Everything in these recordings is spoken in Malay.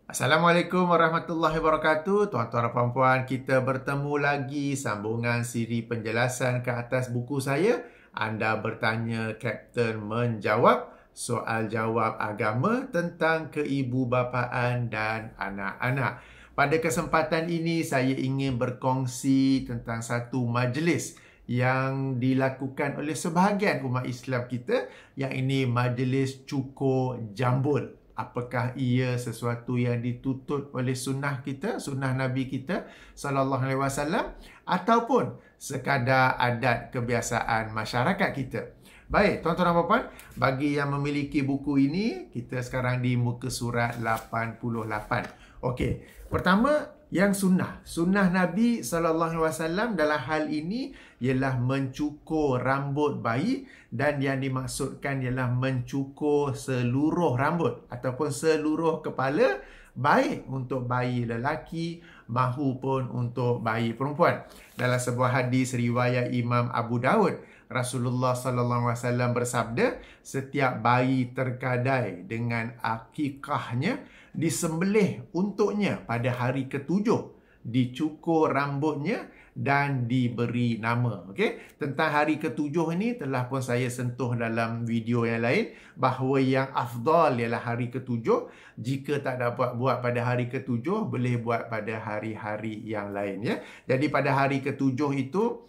Assalamualaikum warahmatullahi wabarakatuh. Tuan-tuan dan puan-puan, kita bertemu lagi sambungan siri penjelasan ke atas buku saya. Anda bertanya, Kapten menjawab. Soal jawab agama tentang keibubapaan dan anak-anak. Pada kesempatan ini, saya ingin berkongsi tentang satu majlis yang dilakukan oleh sebahagian umat Islam kita, yang ini majlis cukur jambul. Apakah ia sesuatu yang dituntut oleh sunnah kita, sunnah Nabi kita sallallahu alaihi wasallam, ataupun sekadar adat kebiasaan masyarakat kita? Baik, tuan-tuan dan puan-puan, bagi yang memiliki buku ini, kita sekarang di muka surat 88. Okey, pertama yang sunnah. Sunnah Nabi SAW dalam hal ini ialah mencukur rambut bayi, dan yang dimaksudkan ialah mencukur seluruh rambut ataupun seluruh kepala, baik untuk bayi lelaki mahupun untuk bayi perempuan. Dalam sebuah hadis riwayat Imam Abu Daud, Rasulullah SAW bersabda, setiap bayi terkadai dengan akikahnya disembelih untuknya pada hari ketujuh, dicukur rambutnya dan diberi nama. Okey, tentang hari ketujuh ini telah pun saya sentuh dalam video yang lain, bahawa yang afdal ialah hari ketujuh. Jika tak dapat buat pada hari ketujuh, boleh buat pada hari-hari yang lain, ya. Jadi pada hari ketujuh itu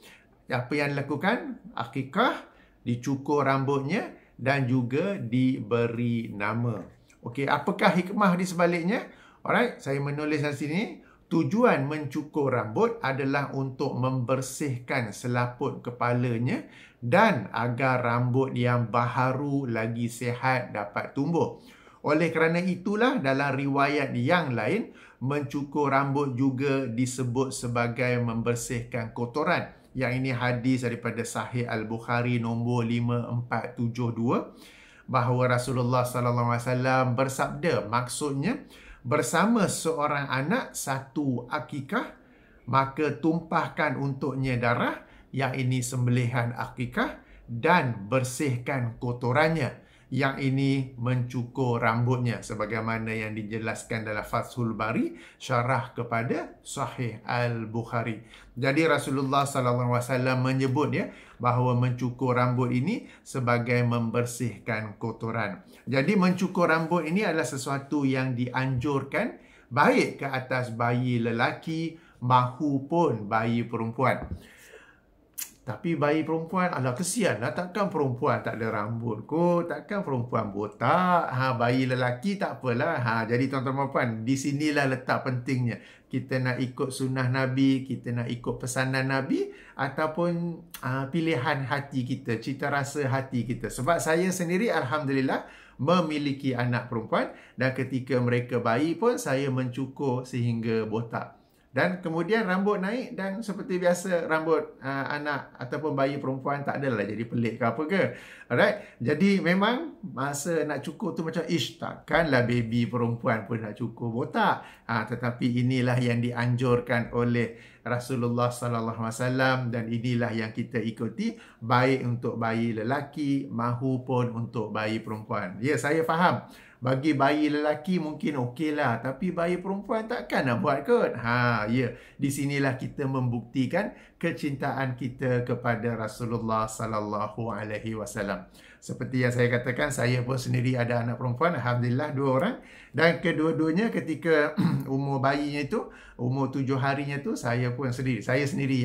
apa yang dilakukan? Akikah, dicukur rambutnya dan juga diberi nama. Okey, apakah hikmah di sebaliknya? Alright, saya menulis di sini. Tujuan mencukur rambut adalah untuk membersihkan selaput kepalanya dan agar rambut yang baharu lagi sihat dapat tumbuh. Oleh kerana itulah dalam riwayat yang lain, mencukur rambut juga disebut sebagai membersihkan kotoran. Yang ini hadis daripada Sahih Al-Bukhari nombor 5472, bahawa Rasulullah SAW bersabda, maksudnya, bersama seorang anak satu akikah, maka tumpahkan untuknya darah, yang ini sembelihan akikah, dan bersihkan kotorannya, yang ini mencukur rambutnya, sebagaimana yang dijelaskan dalam Fathul Bari, syarah kepada Sahih Al-Bukhari. Jadi Rasulullah SAW menyebut, ya, bahawa mencukur rambut ini sebagai membersihkan kotoran. Jadi mencukur rambut ini adalah sesuatu yang dianjurkan, baik ke atas bayi lelaki mahupun bayi perempuan. Tapi bayi perempuan, alah kesianlah, takkan perempuan tak ada rambut kot, takkan perempuan botak. Bayi lelaki tak apalah. Jadi tuan-tuan puan, di sinilah letak pentingnya. Kita nak ikut sunnah Nabi, kita nak ikut pesanan Nabi, ataupun pilihan hati kita, cita rasa hati kita. Sebab saya sendiri alhamdulillah memiliki anak perempuan, dan ketika mereka bayi pun saya mencukur sehingga botak. Dan kemudian rambut naik, dan seperti biasa rambut anak ataupun bayi perempuan tak adalah jadi pelik ke apa ke. Alright. Jadi memang masa nak cukur tu macam takkanlah baby perempuan pun nak cukur botak. Tetapi inilah yang dianjurkan oleh Rasulullah SAW, dan inilah yang kita ikuti, baik untuk bayi lelaki mahupun untuk bayi perempuan. Ya, saya faham. Bagi bayi lelaki mungkin okeylah, tapi bayi perempuan takkan nak buat kot. Ya, di sinilah kita membuktikan kecintaan kita kepada Rasulullah sallallahu alaihi wasallam. Seperti yang saya katakan, saya pun sendiri ada anak perempuan, alhamdulillah 2 orang, dan kedua-duanya ketika umur bayinya itu, umur 7 harinya tu, saya pun sendiri,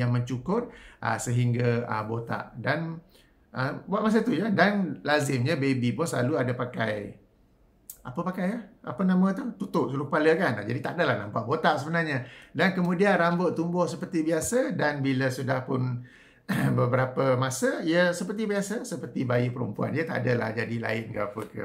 yang mencukur sehingga botak. Dan buat masa tu, ya, dan lazimnya baby pun selalu ada pakai apa nama tu? Tutup seluruh kepala kan. Jadi tak adalah nampak botak sebenarnya. Dan kemudian rambut tumbuh seperti biasa, dan bila sudah pun beberapa masa, ya seperti biasa, seperti bayi perempuan. Dia tak adalah jadi lain ke apa ke.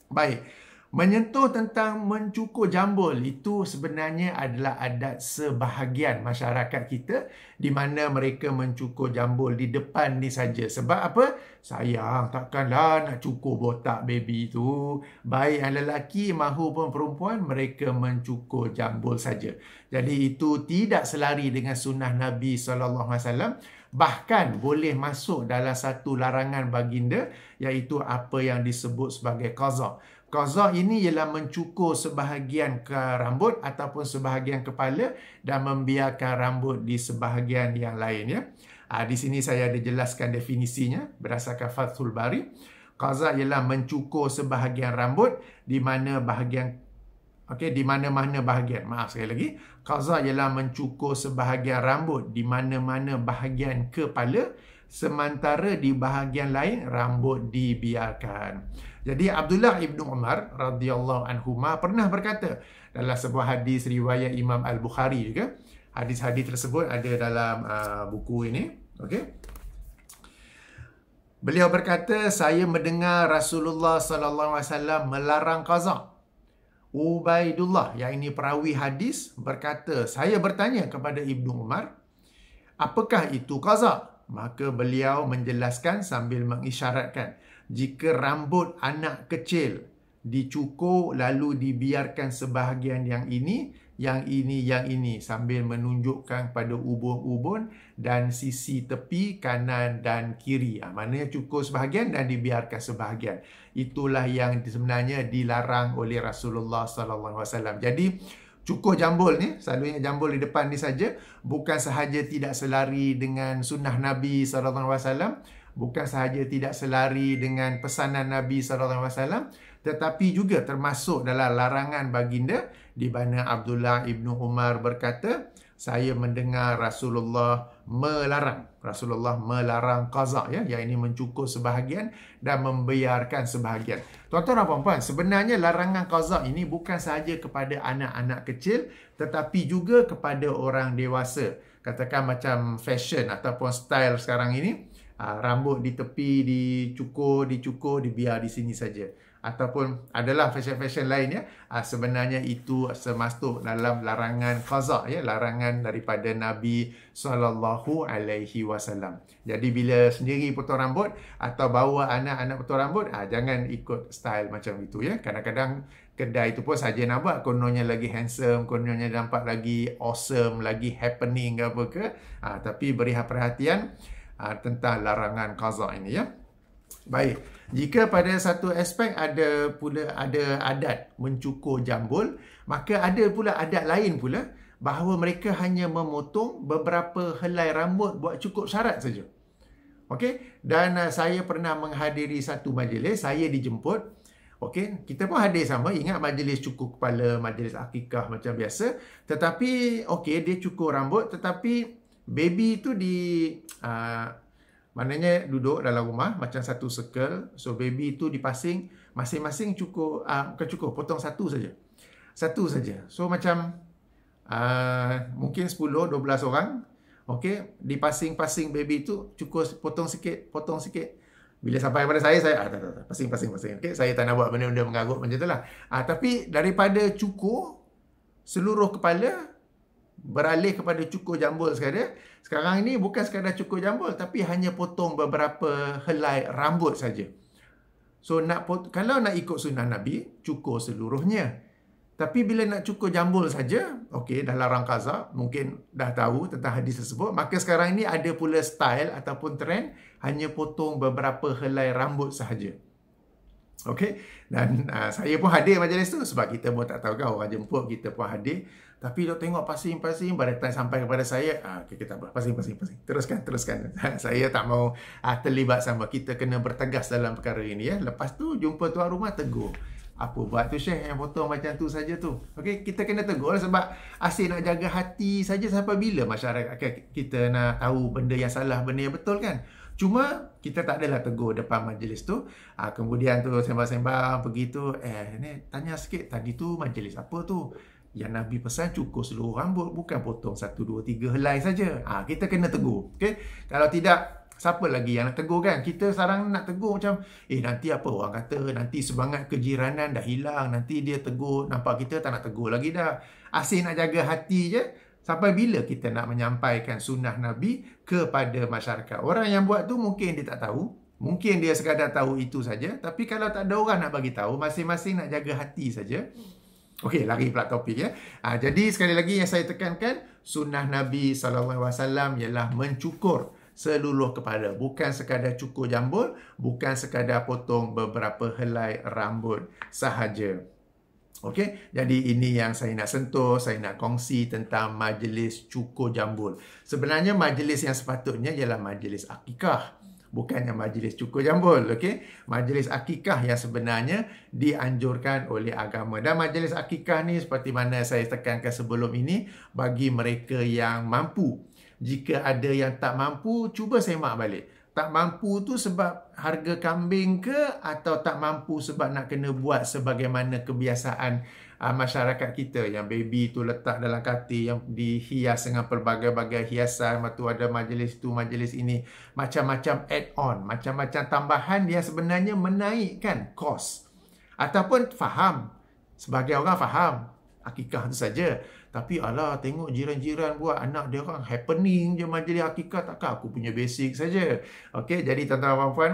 Baik. Menyentuh tentang mencukur jambul itu sebenarnya adalah adat sebahagian masyarakat kita, di mana mereka mencukur jambul di depan ni saja. Sebab apa? Sayang, takkanlah nak cukur botak baby tu. Baik yang lelaki mahupun perempuan, mereka mencukur jambul saja. Jadi itu tidak selari dengan sunnah Nabi SAW. Bahkan boleh masuk dalam satu larangan baginda, iaitu apa yang disebut sebagai qaza. Qaza ini ialah mencukur sebahagian ke rambut ataupun sebahagian kepala dan membiarkan rambut di sebahagian yang lain, ya. Di sini saya ada jelaskan definisinya berdasarkan Fathul Bari. Qaza ialah mencukur sebahagian rambut di mana bahagian di mana-mana bahagian. Maaf sekali lagi. Qaza ialah mencukur sebahagian rambut di mana-mana bahagian kepala, sementara di bahagian lain rambut dibiarkan. Jadi Abdullah ibnu Umar radhiyallahu anhuma pernah berkata dalam sebuah hadis riwayat Imam Al-Bukhari juga. Hadis-hadis tersebut ada dalam buku ini. Okey. Beliau berkata, saya mendengar Rasulullah sallallahu alaihi wasallam melarang qaza. Ubaidullah, yang ini perawi hadis, berkata, saya bertanya kepada Ibnu Umar, apakah itu qaza? Maka beliau menjelaskan sambil mengisyaratkan, jika rambut anak kecil dicukur lalu dibiarkan sebahagian yang ini, sambil menunjukkan pada ubun-ubun dan sisi tepi kanan dan kiri. Maknanya cukur sebahagian dan dibiarkan sebahagian. Itulah yang sebenarnya dilarang oleh Rasulullah sallallahu alaihi wasallam. Jadi cukur jambul ni, selalunya jambul di depan ni saja, bukan sahaja tidak selari dengan sunnah Nabi sallallahu alaihi wasallam, bukan sahaja tidak selari dengan pesanan Nabi sallallahu alaihi wasallam, tetapi juga termasuk dalam larangan baginda, di mana Abdullah ibnu Umar berkata, saya mendengar Rasulullah melarang qaza, ya, yang ini mencukur sebahagian dan membiarkan sebahagian. Tuan-tuan dan puan-puan, sebenarnya larangan qaza ini bukan sahaja kepada anak-anak kecil, tetapi juga kepada orang dewasa. Katakan macam fashion ataupun style sekarang ini, rambut di tepi dicukur, dibiar di sini saja. Ataupun adalah fashion-fashion lain, ya. Sebenarnya itu termasuk dalam larangan qaza, ya, larangan daripada Nabi sallallahu alaihi wasallam. Jadi bila sendiri potong rambut atau bawa anak-anak potong rambut, jangan ikut style macam itu, ya. Kadang-kadang kedai itu pun saja nak buat, kononnya lagi handsome, kononnya nampak lagi awesome, lagi happening ke apa ke. Tapi beri perhatian tentang larangan qaza ini, ya. Baik, jika pada satu aspek ada adat mencukur jambul, maka ada pula adat lain pula bahawa mereka hanya memotong beberapa helai rambut buat cukup syarat saja. Okey, dan saya pernah menghadiri satu majlis, saya dijemput. Okey, kita pun hadir sama, ingat majlis cukur kepala, majlis akikah macam biasa, tetapi okey, dia cukur rambut, tetapi baby tu maknanya duduk dalam rumah macam satu circle. So baby tu dipasing, masing-masing cukur, potong satu saja. So macam mungkin 10-12 orang. Okey, dipasing-pasing baby tu, cukur, potong sikit. Bila sampai kepada saya tak, pasing. Okey, saya tak nak buat benda-benda mengarut macam itulah. Tapi daripada cukur seluruh kepala, beralih kepada cukur jambul sekarang ini bukan sekadar cukur jambul, tapi hanya potong beberapa helai rambut saja. So kalau nak ikut sunnah Nabi, cukur seluruhnya. Tapi bila nak cukur jambul saja, okey, dah larang qaza, mungkin dah tahu tentang hadis tersebut, maka sekarang ini ada pula style ataupun trend hanya potong beberapa helai rambut sahaja. Okey, dan saya pun hadir majlis tu sebab kita pun tak tahu kan, orang jemput, kita pun hadir. Tapi dok tengok pasing, pada time sampai kepada saya, kita pasing. Teruskan. Saya tak mau terlibat sama, kita kena bertegas dalam perkara ini, ya. Lepas tu jumpa tuan rumah tegur. Apa buat tu Syekh yang potong macam tu saja tu? Okey, kita kena tegur sebab asyik nak jaga hati saja. Sampai bila masyarakat kita nak tahu benda yang salah, benda yang betul, kan? Cuma kita tak adalah tegur depan majlis tu. Kemudian tu sembang-sembang pergi tu, ni tanya sikit, tadi tu majlis apa tu? Yang Nabi pesan cukur seluruh rambut, bukan potong 1, 2, 3 helai saja. Kita kena tegur. Okey? Kalau tidak, siapa lagi yang nak tegur, kan? Kita sekarang nak tegur macam, nanti apa orang kata, nanti semangat kejiranan dah hilang, nanti dia tegur, nampak kita tak nak tegur lagi dah. Asyik nak jaga hati je. Sampai bila kita nak menyampaikan sunnah Nabi kepada masyarakat? Orang yang buat tu mungkin dia tak tahu, mungkin dia sekadar tahu itu saja. Tapi kalau tak ada orang nak bagi tahu, masing-masing nak jaga hati saja. Okey, lari pula topik, ya. Jadi sekali lagi yang saya tekankan, sunnah Nabi SAW ialah mencukur seluruh kepala. Bukan sekadar cukur jambul, bukan sekadar potong beberapa helai rambut sahaja. Okey, jadi ini yang saya nak sentuh, saya nak kongsi tentang majlis cukur jambul. Sebenarnya majlis yang sepatutnya ialah majlis akikah, bukannya majlis cukur jambul. Okey, majlis akikah yang sebenarnya dianjurkan oleh agama. Dan majlis akikah ni seperti mana saya tekankan sebelum ini, bagi mereka yang mampu. Jika ada yang tak mampu, cuba semak balik. Tak mampu tu sebab harga kambing ke, atau tak mampu sebab nak kena buat sebagaimana kebiasaan masyarakat kita, yang baby tu letak dalam katil yang dihias dengan pelbagai-bagai hiasan, lepas tu ada majlis tu, majlis ini, macam-macam add-on, macam-macam tambahan yang sebenarnya menaikkan kos. Ataupun faham, sebagai orang faham akikah tu saja, tapi alah, tengok jiran-jiran buat, anak dia orang happening je majlis akikah, takkan aku punya basic saja. Okey, jadi tuan-tuan dan puan,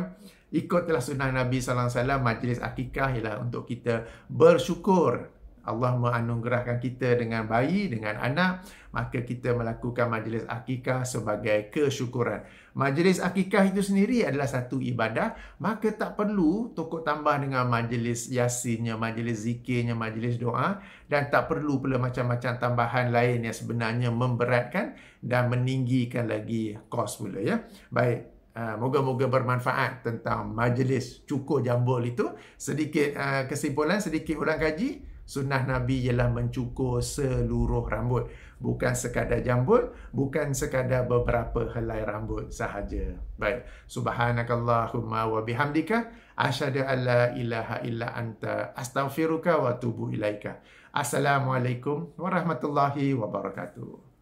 ikutlah sunnah Nabi sallallahu alaihi wasallam. Majlis akikah ialah untuk kita bersyukur Allah menganugerahkan kita dengan bayi, dengan anak, maka kita melakukan majlis akikah sebagai kesyukuran. Majlis akikah itu sendiri adalah satu ibadah, maka tak perlu tokok tambah dengan majlis yasinnya, majlis zikirnya, majlis doa, dan tak perlu pula macam-macam tambahan lain yang sebenarnya memberatkan dan meninggikan lagi kos pula, ya. Baik. Moga-moga bermanfaat tentang majlis cukur jambul itu. Sedikit kesimpulan, sedikit ulang kaji. Sunnah Nabi ialah mencukur seluruh rambut. Bukan sekadar jambul, bukan sekadar beberapa helai rambut sahaja. Baik. Subhanakallahumma wa bihamdika, asyhadu an la ilaha illa anta, astaghfiruka wa atubu ilaika. Assalamualaikum warahmatullahi wabarakatuh.